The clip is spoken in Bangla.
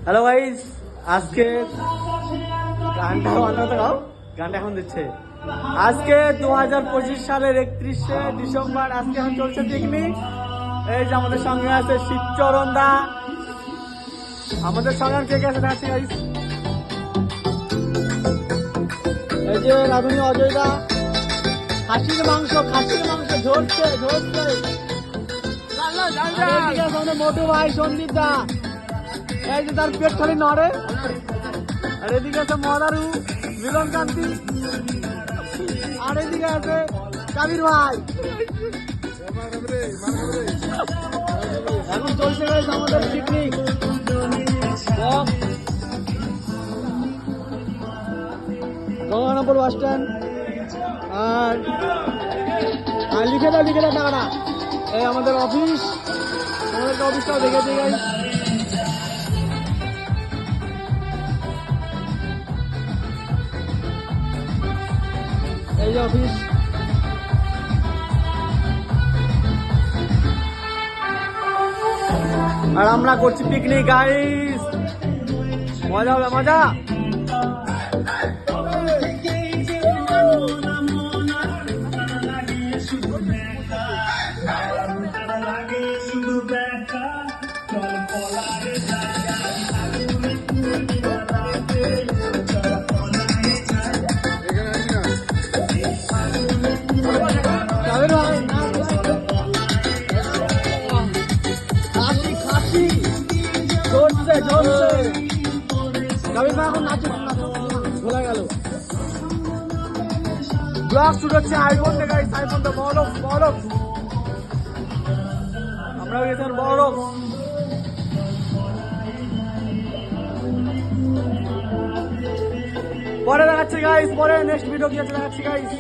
হ্যালো গাইস, আজকে গানটা বানাতে গাও, গানটা এখন দিচ্ছে। আজকে 2025 সালের 31শে ডিসেম্বর, আজকে এখন চলছে পিকনিক। এই যে আমাদের সঙ্গে আছে শিবচরণ দা, আমাদের সঙ্গে কে কে আছে দেখাচ্ছি গাইস। এই যে রাধুনি অজয় দা, খাসির মাংস ঝরছে ঝরছে। মোটু ভাই সন্দীপ দা, এই যে তার পেট খালি নড়ে। আর এদিকে আছে মদারু মিলন কান্তি, আর এদিকে আছে কাবির ভাই। এখন চলছে গেছে আমাদের পিকনিক। Ganganagar bus stand. আর লিখে দাও টাকাটা। এই আমাদের অফিস, আমাদেরকে অফিসটাও দেখেছে গাইস। এই যে অফিস। আর আমরা করছি পিকনিক গাইস, মজা হবে মজা। ব্লগ শুট হচ্ছে আইফোন থেকে, আইফোনটা বড় আমরা গেছিলাম বড়। পরে দেখাচ্ছি গাইস, পরে নেক্সট ভিডিও কি আছে দেখাচ্ছি গাইস।